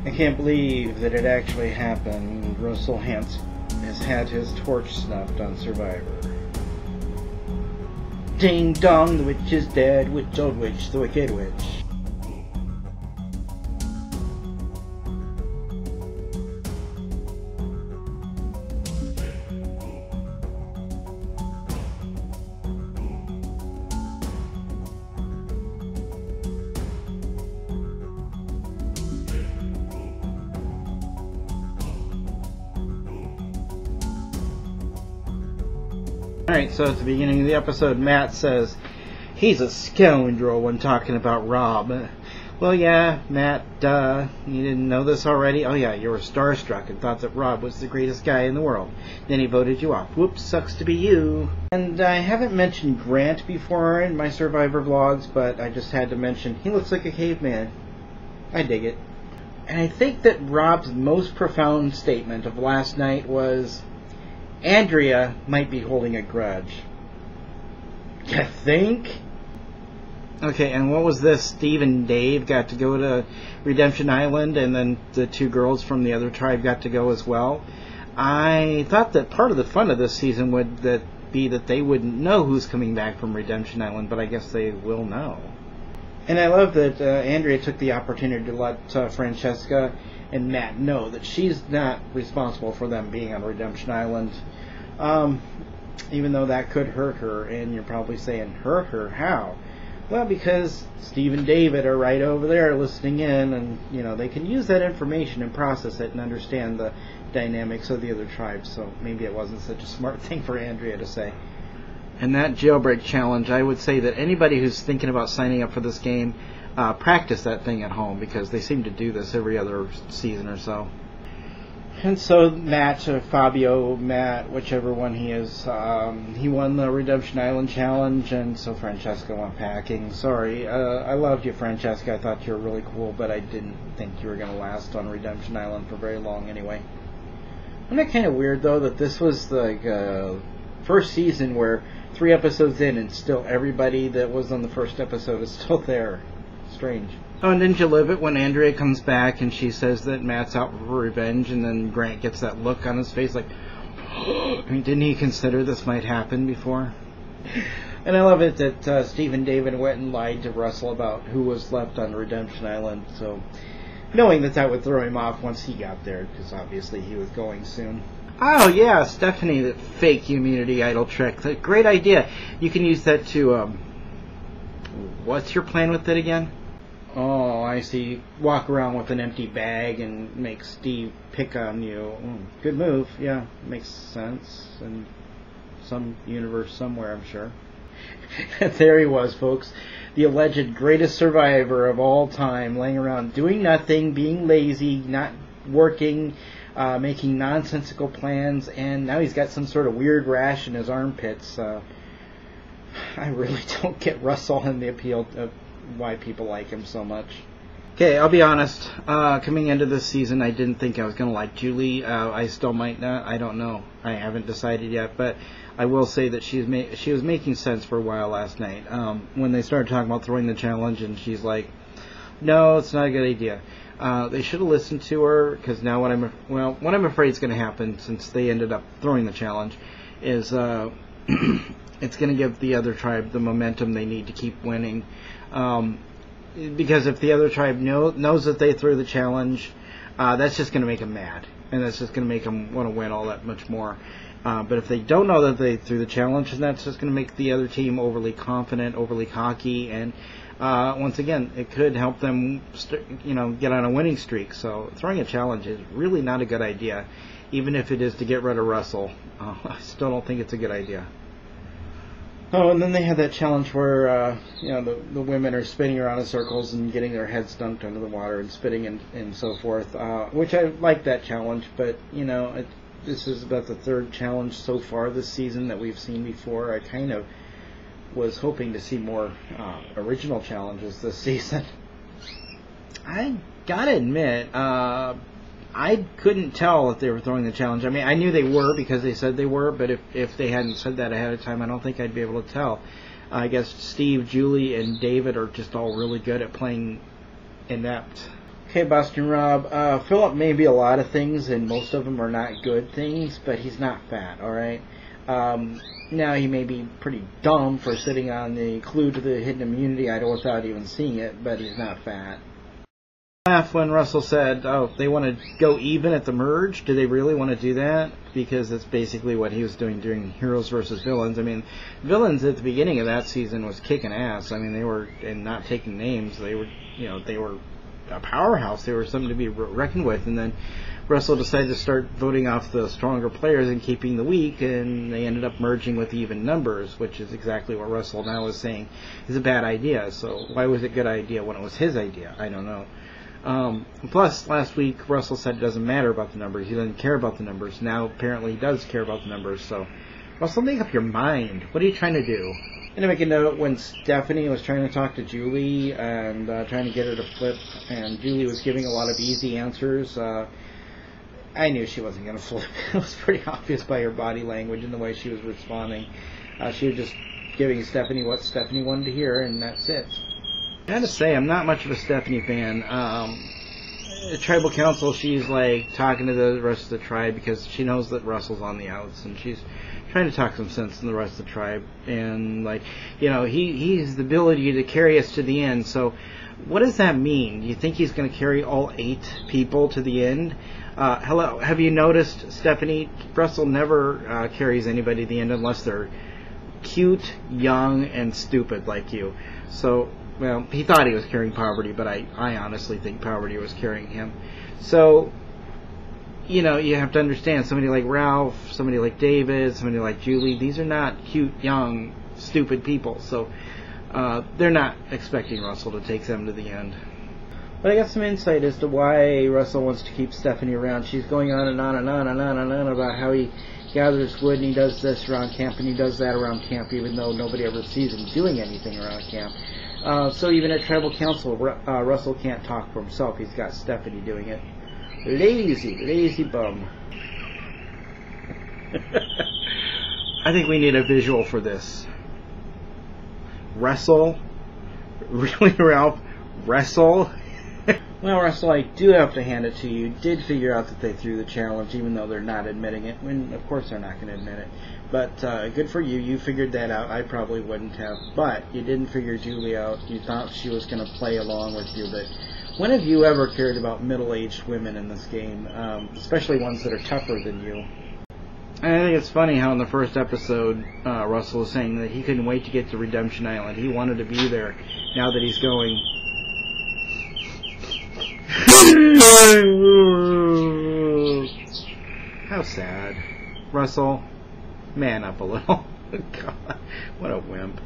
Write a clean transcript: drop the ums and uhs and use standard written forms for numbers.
I can't believe that it actually happened. Russell Hantz has had his torch snuffed on Survivor. Ding dong, the witch is dead. Witch, old witch, the wicked witch. Alright, so at the beginning of the episode, Matt says he's a scoundrel when talking about Rob. Well, yeah, Matt, you didn't know this already? Oh yeah, you were starstruck and thought that Rob was the greatest guy in the world. Then he voted you off. Whoops, sucks to be you. And I haven't mentioned Grant before in my Survivor vlogs, but I just had to mention he looks like a caveman. I dig it. And I think that Rob's most profound statement of last night was, Andrea might be holding a grudge. You think? Okay, and what was this? Steve and Dave got to go to Redemption Island, and then the two girls from the other tribe got to go as well. I thought that part of the fun of this season would be that they wouldn't know who's coming back from Redemption Island, but I guess they will know. And I love that Andrea took the opportunity to let Francesca and Matt know that she's not responsible for them being on Redemption Island, even though that could hurt her. And you're probably saying, hurt her? How? Well, because Steve and David are right over there listening in, and they can use that information and process it and understand the dynamics of the other tribes. So maybe it wasn't such a smart thing for Andrea to say. And that jailbreak challenge, I would say that anybody who's thinking about signing up for this game, practice that thing at home, because they seem to do this every other season or so. And so Matt, whichever one he is, he won the Redemption Island challenge, and so Francesca went packing. Sorry, I loved you, Francesca. I thought you were really cool, but I didn't think you were going to last on Redemption Island for very long anyway. Isn't it kind of weird, though, that this was the first season where 3 episodes in and still everybody that was on the first episode is still there? Strange. Oh, and didn't you live it when Andrea comes back and she says that Matt's out for revenge, and then Grant gets that look on his face like, I mean, didn't he consider this might happen before? And I love it that Steve and David went and lied to Russell about who was left on Redemption Island, so knowing that would throw him off once he got there, because obviously he was going soon. Oh, yeah, Stephanie, that fake immunity idol trick. That great idea. You can use that to, what's your plan with it again? Oh, I see. Walk around with an empty bag and make Steve pick on you. Good move. Yeah, makes sense. In some universe somewhere, I'm sure. There he was, folks. The alleged greatest survivor of all time, laying around doing nothing, being lazy, not working, making nonsensical plans, and now he's got some sort of weird rash in his armpits. I really don't get Russell and the appeal of why people like him so much. Okay, I'll be honest. Coming into this season, I didn't think I was going to like Julie. I still might not. I don't know. I haven't decided yet. But I will say that she was making sense for a while last night. When they started talking about throwing the challenge, and she's like, no, it's not a good idea. They should have listened to her, because now what I'm afraid is going to happen, since they ended up throwing the challenge, is it's going to give the other tribe the momentum they need to keep winning. Because if the other tribe knows that they threw the challenge, that's just going to make them mad, and that's just going to make them want to win all that much more. But if they don't know that they threw the challenge, then that's just going to make the other team overly confident, overly cocky, and once again, it could help them get on a winning streak. So throwing a challenge is really not a good idea, even if it is to get rid of Russell. I still don't think it's a good idea. Oh, and then they had that challenge where, the women are spinning around in circles and getting their heads dunked under the water and spitting and so forth, which I like that challenge, but, this is about the 3rd challenge so far this season that we've seen before. I kind of was hoping to see more original challenges this season. I gotta admit, I couldn't tell if they were throwing the challenge. I mean, I knew they were because they said they were, but if they hadn't said that ahead of time, I don't think I'd be able to tell. I guess Steve, Julie, and David are just all really good at playing inept. Okay, Boston Rob. Philip may be a lot of things, and most of them are not good things, but he's not fat, alright? Now, he may be pretty dumb for sitting on the clue to the hidden immunity idol without even seeing it, but he's not fat. Laugh when Russell said, oh, they want to go even at the merge? Do they really want to do that? Because that's basically what he was doing during Heroes versus Villains. I mean, Villains at the beginning of that season was kicking ass. I mean, they were, and not taking names, they were, they were a powerhouse. They were something to be reckoned with. And then Russell decided to start voting off the stronger players and keeping the weak, and they ended up merging with even numbers, which is exactly what Russell now is saying is a bad idea. So why was it a good idea when it was his idea? I don't know. Plus, last week, Russell said it doesn't matter about the numbers. He doesn't care about the numbers. Now, apparently, he does care about the numbers. So, Russell, make up your mind. What are you trying to do? I'm going to make a note when Stephanie was trying to talk to Julie and trying to get her to flip, and Julie was giving a lot of easy answers. I knew she wasn't going to flip. It was pretty obvious by her body language and the way she was responding. She was just giving Stephanie what Stephanie wanted to hear, and that's it. I gotta say, I'm not much of a Stephanie fan. Tribal Council, she's like talking to the rest of the tribe because she knows that Russell's on the outs, and she's trying to talk some sense in the rest of the tribe. And he has the ability to carry us to the end. So, what does that mean? Do you think he's going to carry all 8 people to the end? Hello, have you noticed, Stephanie? Russell never carries anybody to the end unless they're cute, young, and stupid like you. So. Well, he thought he was carrying Poverty, but I honestly think Poverty was carrying him. So, you have to understand, somebody like Ralph, somebody like David, somebody like Julie, these are not cute, young, stupid people. So, they're not expecting Russell to take them to the end. But I got some insight as to why Russell wants to keep Stephanie around. She's going on and on and on and on and on about how he gathers wood and he does this around camp and he does that around camp, even though nobody ever sees him doing anything around camp. So even at Tribal Council, Russell can't talk for himself. He's got Stephanie doing it. Lazy bum. I think we need a visual for this. Wrestle? Really, Ralph? Wrestle? Well, Russell, I do have to hand it to you. You did figure out that they threw the challenge, even though they're not admitting it. When, of course, they're not going to admit it. But good for you. You figured that out. I probably wouldn't have. But you didn't figure Julie out. You thought she was going to play along with you. But when have you ever cared about middle-aged women in this game, especially ones that are tougher than you? I think it's funny how in the first episode, Russell was saying that he couldn't wait to get to Redemption Island. He wanted to be there. Now that he's going... How sad. Russell, man up a little. God, what a wimp.